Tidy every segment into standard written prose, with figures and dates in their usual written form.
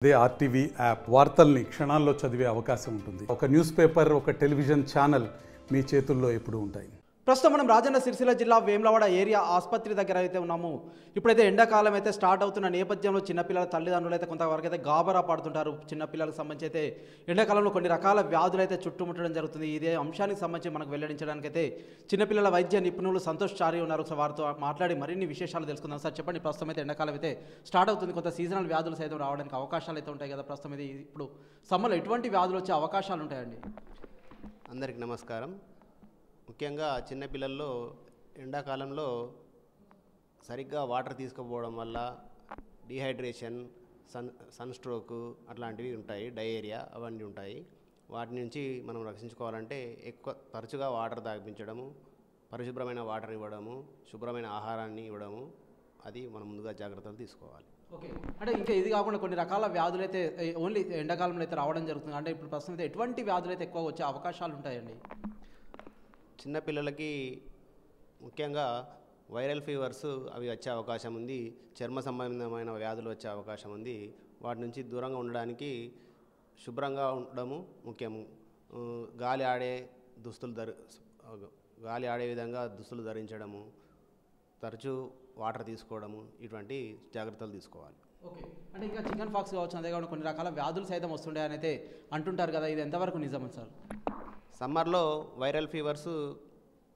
అదే RTV app వార్తల్ని క్షణాల్లో చదివే అవకాశం ఉంటుంది. ఒక న్యూస్ పేపర్, ఒక టెలివిజన్ ఛానల్ మీ చేతుల్లో ఎప్పుడూ ఉంటాయి. ప్రస్తుతం మనం రాజన్న సిరిసిల్ల జిల్లా వేములవాడ ఏరియా ఆసుపత్రి దగ్గర అయితే ఉన్నాము. ఇప్పుడైతే ఎండాకాలం అయితే స్టార్ట్ అవుతున్న నేపథ్యంలో చిన్నపిల్లల తల్లిదండ్రులు అయితే కొంతవరకు అయితే గాబరా పడుతుంటారు. చిన్నపిల్లలకు సంబంధించి అయితే ఎండాకాలంలో కొన్ని రకాల వ్యాధులు అయితే చుట్టుముట్టడం జరుగుతుంది. ఇదే అంశానికి సంబంధించి మనకు వెల్లడించడానికి అయితే చిన్నపిల్లల వైద్య నిపుణులు సంతోష్ చారి ఉన్నారు. వారితో మాట్లాడి మరిన్ని విశేషాలు తెలుసుకుందాం. సార్ చెప్పండి, ప్రస్తుతం అయితే ఎండాకాలం అయితే స్టార్ట్ అవుతుంది, కొంత సీజనల్ వ్యాధులు సైతం రావడానికి అవకాశాలు అయితే ఉంటాయి కదా. ప్రస్తుతం ఇది ఇప్పుడు సమ్మర్లో ఎటువంటి వ్యాధులు వచ్చే అవకాశాలు ఉంటాయండి? అందరికీ నమస్కారం. ముఖ్యంగా చిన్నపిల్లల్లో ఎండాకాలంలో సరిగ్గా వాటర్ తీసుకుపోవడం వల్ల డిహైడ్రేషన్, సన్ స్ట్రోకు అట్లాంటివి ఉంటాయి, డయేరియా అవన్నీ ఉంటాయి. వాటి నుంచి మనం రక్షించుకోవాలంటే తరచుగా వాటర్ తాగించడము, పరిశుభ్రమైన వాటర్ ఇవ్వడము, శుభ్రమైన ఆహారాన్ని ఇవ్వడము, అది మనం ముందుగా జాగ్రత్తలు తీసుకోవాలి. ఓకే, అంటే ఇంకా ఇది కాకుండా కొన్ని రకాల వ్యాధులు అయితే ఓన్లీ ఎండాకాలంలో అయితే రావడం జరుగుతుంది. అంటే ఇప్పుడు ప్రస్తుతం అయితే ఎటువంటి వ్యాధులు అయితే ఎక్కువ వచ్చే అవకాశాలు ఉంటాయండి? చిన్నపిల్లలకి ముఖ్యంగా వైరల్ ఫీవర్స్ అవి వచ్చే అవకాశం ఉంది, చర్మ సంబంధమైన వ్యాధులు వచ్చే అవకాశం ఉంది. వాటి నుంచి దూరంగా ఉండడానికి శుభ్రంగా ఉండడము ముఖ్యము. గాలి ఆడే విధంగా దుస్తులు ధరించడము, తరచూ వాటర్ తీసుకోవడము, ఇటువంటి జాగ్రత్తలు తీసుకోవాలి. ఓకే, అంటే ఇంకా చికెన్ పాక్స్ కావచ్చు, అంతేకాకుండా కొన్ని రకాల వ్యాధులు సైతం వస్తుండే అని అయితే అంటుంటారు కదా, ఇది ఎంతవరకు నిజం సార్? సమ్మర్లో వైరల్ ఫీవర్స్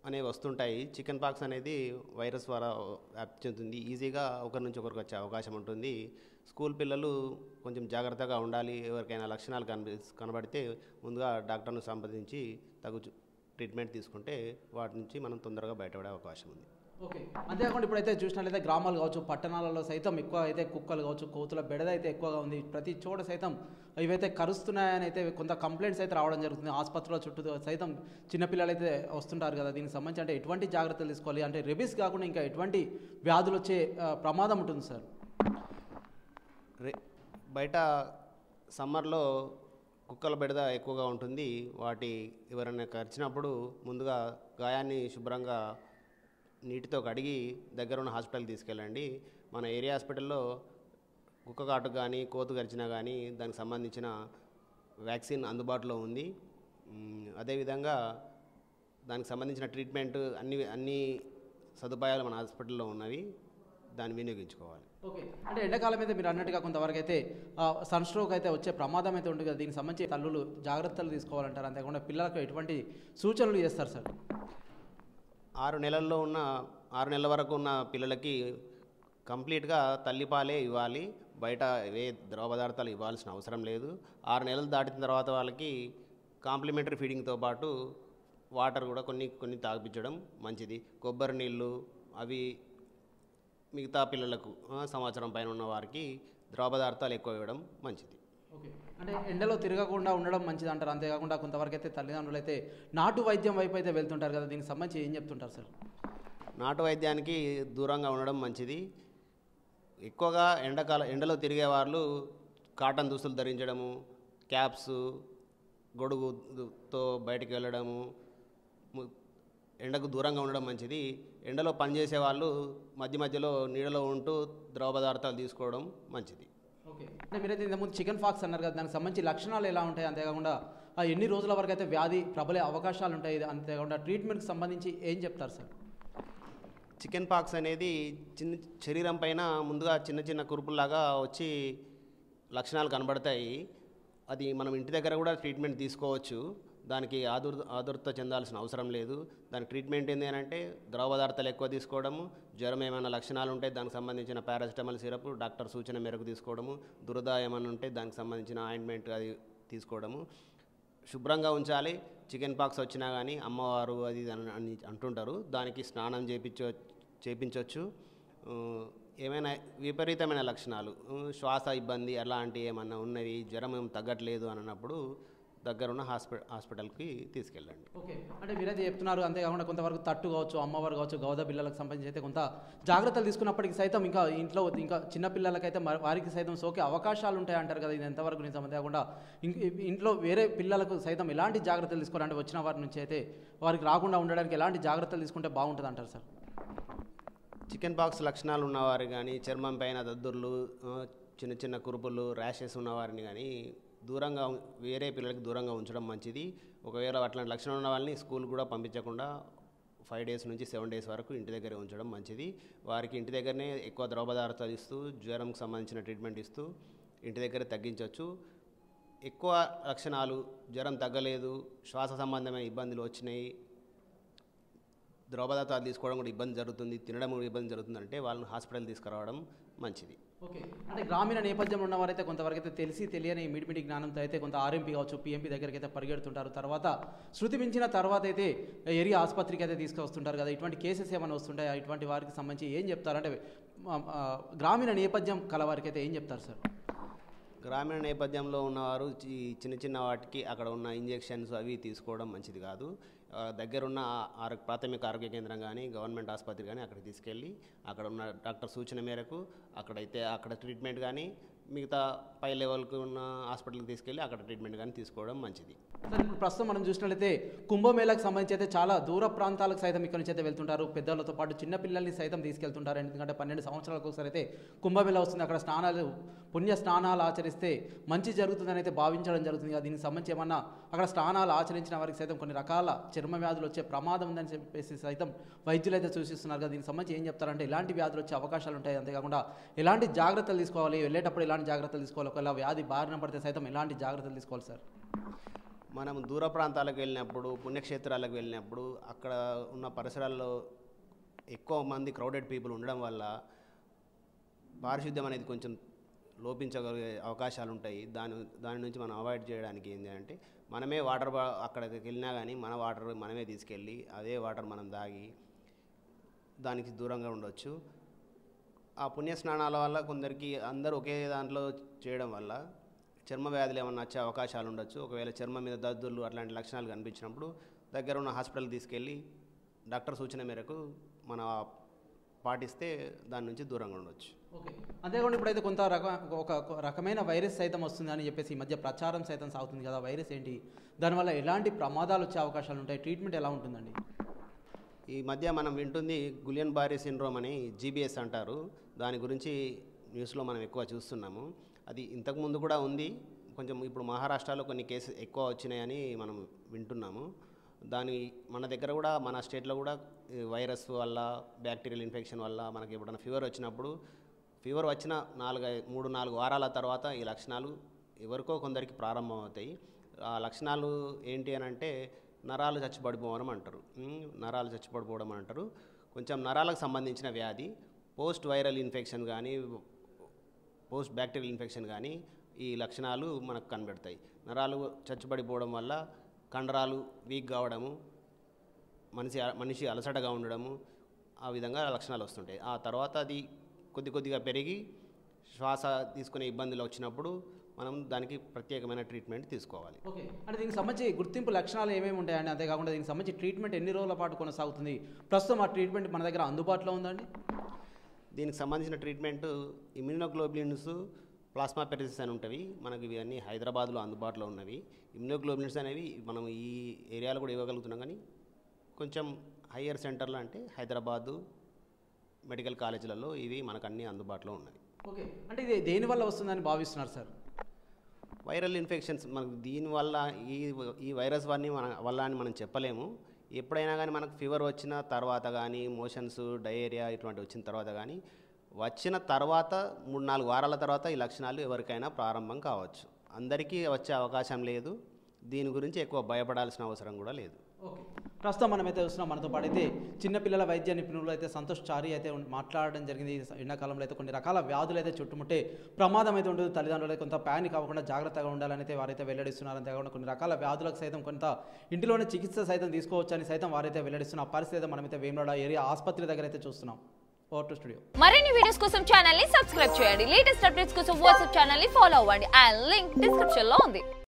అనేవి వస్తుంటాయి. చికెన్ పాక్స్ అనేది వైరస్ ద్వారా వ్యాప్తి చెందుతుంది, ఈజీగా ఒకరి నుంచి ఒకరికి వచ్చే అవకాశం ఉంటుంది. స్కూల్ పిల్లలు కొంచెం జాగ్రత్తగా ఉండాలి. ఎవరికైనా లక్షణాలు కనబడితే ముందుగా డాక్టర్ను సంప్రదించి తగు ట్రీట్మెంట్ తీసుకుంటే వాటి నుంచి మనం తొందరగా బయటపడే అవకాశం ఉంది. ఓకే, అంతేకాకుండా ఇప్పుడైతే చూసినట్లయితే గ్రామాలు కావచ్చు, పట్టణాలలో సైతం ఎక్కువ అయితే కుక్కలు కావచ్చు, కోతుల బెడద అయితే ఎక్కువగా ఉంది. ప్రతి చోట సైతం ఇవైతే కరుస్తున్నాయని అయితే కొంత కంప్లైంట్స్ అయితే రావడం జరుగుతుంది. ఆసుపత్రుల చుట్టూ సైతం చిన్నపిల్లలు అయితే వస్తుంటారు కదా. దీనికి సంబంధించి అంటే ఎటువంటి జాగ్రత్తలు తీసుకోవాలి? అంటే రెబీస్ కాకుండా ఇంకా ఎటువంటి వ్యాధులు వచ్చే ప్రమాదం ఉంటుంది సార్? బయట సమ్మర్లో కుక్కల బెడద ఎక్కువగా ఉంటుంది. ఎవరైనా కరిచినప్పుడు ముందుగా గాయాన్ని శుభ్రంగా నీటితో కడిగి దగ్గరున్న హాస్పిటల్కి తీసుకెళ్ళండి. మన ఏరియా హాస్పిటల్లో కుక్క కాటుకు కానీ కోతు కరిచినా కానీ దానికి సంబంధించిన వ్యాక్సిన్ అందుబాటులో ఉంది. అదేవిధంగా దానికి సంబంధించిన ట్రీట్మెంట్ అన్ని సదుపాయాలు మన హాస్పిటల్లో ఉన్నవి, దాన్ని వినియోగించుకోవాలి. ఓకే, అంటే ఎండాకాలం అయితే మీరు అన్నట్టుగా కొంతవరకు అయితే సన్ స్ట్రోక్ అయితే వచ్చే ప్రమాదం అయితే ఉంటుంది కదా. దీనికి సంబంధించి తల్లులు జాగ్రత్తలు తీసుకోవాలంటారు, అంతేకాకుండా పిల్లలకు ఎటువంటి సూచనలు చేస్తారు సార్? 6 నెలల వరకు ఉన్న పిల్లలకి కంప్లీట్గా తల్లిపాలే ఇవ్వాలి, బయట ఏ ద్రవ పదార్థాలు ఇవ్వాల్సిన అవసరం లేదు. 6 నెలలు దాటిన తర్వాత వాళ్ళకి కాంప్లిమెంటరీ ఫీడింగ్తో పాటు వాటర్ కూడా కొన్ని తాగిపించడం మంచిది. కొబ్బరి నీళ్ళు అవి మిగతా పిల్లలకు సంవత్సరం పైన ఉన్న వారికి ద్రవ పదార్థాలు ఎక్కువ ఇవ్వడం మంచిది. ఓకే, అంటే ఎండలో తిరగకుండా ఉండడం మంచిది అంటారు. అంతేకాకుండా కొంతవరకు అయితే తల్లిదండ్రులు అయితే నాటు వైద్యం వైపు అయితే వెళ్తుంటారు కదా, దీనికి సంబంధించి ఏం చెప్తుంటారు సార్? నాటు వైద్యానికి దూరంగా ఉండడం మంచిది. ఎక్కువగా ఎండలో తిరిగే వాళ్ళు కాటన్ దుస్తులు ధరించడము, క్యాప్స్, గొడుగుతో బయటికి వెళ్ళడము, ఎండకు దూరంగా ఉండడం మంచిది. ఎండలో పనిచేసే వాళ్ళు మధ్యలో నీడలో ఉంటూ ద్రవ పదార్థాలు తీసుకోవడం మంచిది. ఓకే, అంటే మీరైతే ఇంతకుముందు చికెన్ పాక్స్ అన్నారు కదా, దానికి సంబంధించి లక్షణాలు ఎలా ఉంటాయి, అంతేకాకుండా ఎన్ని రోజుల వరకు అయితే వ్యాధి ప్రబలే అవకాశాలు ఉంటాయి, అంతేకాకుండా ట్రీట్మెంట్కి సంబంధించి ఏం చెప్తారు సార్? చికెన్ పాక్స్ అనేది శరీరం పైన ముందుగా చిన్న కురుపుల్లాగా వచ్చి లక్షణాలు కనబడతాయి. అది మనం ఇంటి దగ్గర కూడా ట్రీట్మెంట్ తీసుకోవచ్చు, దానికి ఆదుర్త చెందాల్సిన అవసరం లేదు. దానికి ట్రీట్మెంట్ ఏంటి అంటే ద్రవ పదార్థాలు ఎక్కువ తీసుకోవడము, జ్వరం ఏమైనా లక్షణాలు ఉంటే దానికి సంబంధించిన పారాసిటమాల్ సిరప్ డాక్టర్ సూచన మేరకు తీసుకోవడము, దురద ఏమైనా ఉంటే దానికి సంబంధించిన ఆయింట్మెంట్ అది తీసుకోవడము. శుభ్రంగా ఉంచాలి. చికెన్ పాక్స్ వచ్చినా కానీ అమ్మవారు అది అని అంటుంటారు, దానికి స్నానం చేయించవచ్చు. ఏమైనా విపరీతమైన లక్షణాలు, శ్వాస ఇబ్బంది అలాంటి ఏమన్నా ఉన్నవి, జ్వరం ఏం తగ్గట్లేదు అన్నప్పుడు దగ్గరున్న హాస్పిటల్కి తీసుకెళ్ళండి. ఓకే, అంటే మీరైతే చెప్తున్నారు, అంతేకాకుండా కొంతవరకు తట్టు కావచ్చు, అమ్మవారు కావచ్చు, గౌద పిల్లలకు సంబంధించి అయితే కొంత జాగ్రత్తలు తీసుకున్నప్పటికీ సైతం ఇంకా ఇంట్లో ఇంకా చిన్న పిల్లలకైతే వారికి సైతం సోకే అవకాశాలు ఉంటాయి అంటారు కదా, ఇది ఎంతవరకు నిజం? అంతేకాకుండా ఇంట్లో వేరే పిల్లలకు సైతం ఎలాంటి జాగ్రత్తలు తీసుకోవాలంటే వచ్చిన వారి నుంచి అయితే వారికి రాకుండా ఉండడానికి ఎలాంటి జాగ్రత్తలు తీసుకుంటే బాగుంటుంది అంటారు సార్? చికెన్ పాక్స్ లక్షణాలు ఉన్నవారు కానీ చర్మం పైన దద్దుర్లు, చిన్న చిన్న కురుపులు ర్యాషెస్ ఉన్న వారిని కానీ దూరంగా వేరే పిల్లలకి దూరంగా ఉంచడం మంచిది. ఒకవేళ అట్లాంటి లక్షణాలు ఉన్న వాళ్ళని స్కూల్ కూడా పంపించకుండా 5 days నుంచి 7 days వరకు ఇంటి దగ్గరే ఉంచడం మంచిది. వారికి ఇంటి దగ్గరనే ఎక్కువ ద్రవపదార్థాలు ఇస్తూ జ్వరంకి సంబంధించిన ట్రీట్మెంట్ ఇస్తూ ఇంటి దగ్గరే తగ్గించవచ్చు. ఎక్కువ లక్షణాలు జ్వరం తగ్గలేదు, శ్వాస సంబంధమైన ఇబ్బందులు వచ్చినాయి, ద్రవపదార్థాలు తీసుకోవడం కూడా ఇబ్బంది జరుగుతుంది, తినడం కూడా ఇబ్బంది జరుగుతుంది అంటే వాళ్ళని హాస్పిటల్ తీసుకురావడం మంచిది. ఓకే, అంటే గ్రామీణ నేపథ్యంలో ఉన్నవారైతే కొంతవరకు అయితే తెలియని మిడిమిడి జ్ఞానంతో అయితే కొంత ఆర్ఎంపీ కావచ్చు పిఎంపీ దగ్గరికి అయితే పరిగెడుతుంటారు. తర్వాత శృతి మించిన తర్వాత అయితే ఏరియా ఆసుపత్రికి అయితే తీసుకొస్తుంటారు కదా, ఇటువంటి కేసెస్ ఏమైనా వస్తుంటాయి? ఇటువంటి వారికి సంబంధించి ఏం చెప్తారంటే గ్రామీణ నేపథ్యం కలవారికి అయితే ఏం చెప్తారు సార్? గ్రామీణ నేపథ్యంలో ఉన్నవారు ఈ చిన్న చిన్న వాటికి అక్కడ ఉన్న ఇంజెక్షన్స్ అవి తీసుకోవడం మంచిది కాదు. దగ్గరున్న ప్రాథమిక ఆరోగ్య కేంద్రం కానీ గవర్నమెంట్ ఆసుపత్రి కానీ అక్కడికి తీసుకెళ్ళి అక్కడ ఉన్న డాక్టర్ సూచన మేరకు అక్కడ ట్రీట్మెంట్ కానీ మిగతా పై లెవెల్కి ఉన్న హాస్పిటల్కి తీసుకెళ్ళి అక్కడ ట్రీట్మెంట్ కానీ తీసుకోవడం మంచిది. సార్ ఇప్పుడు ప్రస్తుతం మనం చూసినట్లయితే కుంభమేళకు సంబంధించి అయితే చాలా దూర ప్రాంతాలకు సైతం ఇక్కడ నుంచి అయితే వెళ్తుంటారు, పెద్దలతో పాటు చిన్న పిల్లల్ని సైతం తీసుకెళ్తుంటారు. ఎందుకంటే 12 సంవత్సరాలకు ఒకసారి అయితే కుంభమేళ వస్తుంది, అక్కడ పుణ్య స్నానాలు ఆచరిస్తే మంచి జరుగుతుందని అయితే భావించడం జరుగుతుంది. దీనికి సంబంధించి ఏమన్నా అక్కడ స్నానాలు ఆచరించిన వారికి సైతం కొన్ని రకాల చర్మ వ్యాధులు వచ్చే ప్రమాదం ఉందని చెప్పేసి సైతం వైద్యులు అయితే సూచిస్తున్నారు కదా, దీనికి సంబంధించి ఏం చెప్తారంటే ఎలాంటి వ్యాధులు వచ్చే అవకాశాలు ఉంటాయి, అంతేకాకుండా ఎలాంటి జాగ్రత్తలు తీసుకోవాలి, వెళ్ళేటప్పుడు ఎలాంటి జాగ్రత్తలు తీసుకోవాలి, ఒకవేళ వ్యాధి బారిన పడితే సైతం ఎలాంటి జాగ్రత్తలు తీసుకోవాలి సార్? మనం దూర ప్రాంతాలకు వెళ్ళినప్పుడు పుణ్యక్షేత్రాలకు వెళ్ళినప్పుడు అక్కడ ఉన్న పరిసరాల్లో ఎక్కువ మంది క్రౌడెడ్ పీపుల్ ఉండడం వల్ల పారిశుద్ధ్యం అనేది కొంచెం లోపించగలిగే అవకాశాలు ఉంటాయి. దాని నుంచి మనం అవాయిడ్ చేయడానికి ఏంటి అంటే మనమే అక్కడికి వెళ్ళినా కానీ మన వాటర్ మనమే తీసుకెళ్ళి అదే వాటర్ మనం తాగి దానికి దూరంగా ఉండవచ్చు. ఆ పుణ్యస్నానాల వల్ల కొందరికి అందరూ ఒకే దాంట్లో చేయడం వల్ల చర్మ వ్యాధులు ఏమన్నా వచ్చే అవకాశాలు ఉండొచ్చు. ఒకవేళ చర్మం మీద దద్దుర్లు అట్లాంటి లక్షణాలు కనిపించినప్పుడు దగ్గర ఉన్న హాస్పిటల్ తీసుకెళ్ళి డాక్టర్ సూచన మేరకు మనం పాటిస్తే దాని నుంచి దూరంగా ఉండవచ్చు. ఓకే, అంతేకాకుండా ఇప్పుడైతే ఒక రకమైన వైరస్ సైతం వస్తుందని చెప్పేసి ఈ మధ్య ప్రచారం సైతం సాగుతుంది కదా, వైరస్ ఏంటి, దానివల్ల ఎలాంటి ప్రమాదాలు వచ్చే అవకాశాలు ఉంటాయి, ట్రీట్మెంట్ ఎలా ఉంటుందండి? ఈ మధ్య మనం వింటుంది గులియన్ బారీ సిండ్రోమ్ అని GBS అంటారు. దాని గురించి న్యూస్లో మనం ఎక్కువ చూస్తున్నాము. అది ఇంతకుముందు కూడా ఉంది, కొంచెం ఇప్పుడు మహారాష్ట్రలో కొన్ని కేసెస్ ఎక్కువ వచ్చినాయని మనం వింటున్నాము. మన దగ్గర కూడా మన స్టేట్లో కూడా వైరస్ వల్ల బ్యాక్టీరియల్ ఇన్ఫెక్షన్ వల్ల మనకి ఎప్పుడైనా ఫీవర్ వచ్చినప్పుడు ఫీవర్ వచ్చిన 3-4 వారాల తర్వాత ఈ లక్షణాలు ఎవరికో కొందరికి ప్రారంభమవుతాయి. ఆ లక్షణాలు ఏంటి అని అంటే నరాలు చచ్చిపడిపోవడం అంటారు. కొంచెం నరాలకు సంబంధించిన వ్యాధి, పోస్ట్ వైరల్ ఇన్ఫెక్షన్ కానీ పోస్ట్ బ్యాక్టీరియల్ ఇన్ఫెక్షన్ కానీ ఈ లక్షణాలు మనకు కనబడతాయి. నరాలు చచ్చిపడిపోవడం వల్ల కండరాలు వీక్ కావడము, మనిషి అలసటగా ఉండడము, ఆ విధంగా లక్షణాలు వస్తుంటాయి. ఆ తర్వాత అది కొద్దిగా పెరిగి శ్వాస తీసుకునే ఇబ్బందులు వచ్చినప్పుడు మనం దానికి ప్రత్యేకమైన ట్రీట్మెంట్ తీసుకోవాలి. ఓకే, అంటే దీనికి సంబంధించి గుర్తింపు లక్షణాలు ఏమేమి ఉంటాయండి, అంతేకాకుండా దీనికి సంబంధించి ట్రీట్మెంట్ ఎన్ని రోజుల పాటు కొనసాగుతుంది, ప్రస్తుతం ఆ ట్రీట్మెంట్ మన దగ్గర అందుబాటులో ఉందండి? దీనికి సంబంధించిన ట్రీట్మెంట్ ఇమ్యూనోగ్లోబులిన్స్, ప్లాస్మా పెరిసిస్ అని ఉంటవి. మనకి ఇవన్నీ హైదరాబాద్లో అందుబాటులో ఉన్నవి. ఇమ్యూనోగ్లోబులిన్స్ అనేవి మనం ఈ ఏరియాలో కూడా ఇవ్వగలుగుతున్నాం, కానీ కొంచెం హయ్యర్ సెంటర్లో అంటే హైదరాబాదు మెడికల్ కాలేజీలలో ఇవి మనకు అన్నీ అందుబాటులో ఉన్నాయి. ఓకే, అంటే ఇది దేనివల్ల వస్తుందని భావిస్తున్నారు సార్? వైరల్ ఇన్ఫెక్షన్స్ మనకు దీనివల్ల ఈ వైరస్ వల్ల అని మనం చెప్పలేము. ఎప్పుడైనా కానీ మనకు ఫీవర్ వచ్చిన తర్వాత కానీ మోషన్స్, డయేరియా ఇటువంటి వచ్చిన తర్వాత కానీ వచ్చిన తర్వాత 3-4 వారాల తర్వాత ఈ లక్షణాలు ఎవరికైనా ప్రారంభం కావచ్చు. అందరికీ వచ్చే అవకాశం లేదు. దీని గురించి ఎక్కువ భయపడాల్సిన అవసరం కూడా లేదు. ఓకే, ప్రస్తుతం మనమైతే చూస్తున్నాం, మనతో పాటు అయితే చిన్నపిల్లల వైద్య నిపుణులు అయితే సంతోష్ చారి అయితే మాట్లాడడం జరిగింది. ఎండాకాలంలో అయితే కొన్ని రకాల వ్యాధులు అయితే చుట్టుముట్టే ప్రమాదం అయితే ఉంటుంది. తల్లిదండ్రులు కొంత ప్యానిక్ అవ్వకుండా జాగ్రత్తగా ఉండాలని అయితే వారైతే వెల్లడిస్తున్నారు. అంతేకాకుండా కొన్ని రకాల వ్యాధులకు సైతం కొంత ఇంటిలోనే చికిత్స సైతం తీసుకోవచ్చని సైతం వారైతే వెల్లడిస్తున్న పరిస్థితి మనమైతే వేములవాడ ఏరియా ఆసుపత్రి దగ్గర అయితే చూస్తున్నాం. Over to studio. మరిన్ని వీడియోస్ కోసం ఛానల్ ని సబ్స్క్రైబ్ చేయండి. లేటెస్ట్ అప్డేట్స్ కోసం వాట్సాప్ ఛానల్ ని ఫాలో అవ్వండి. ఆ లింక్ డిస్క్రిప్షన్ లో ఉంది.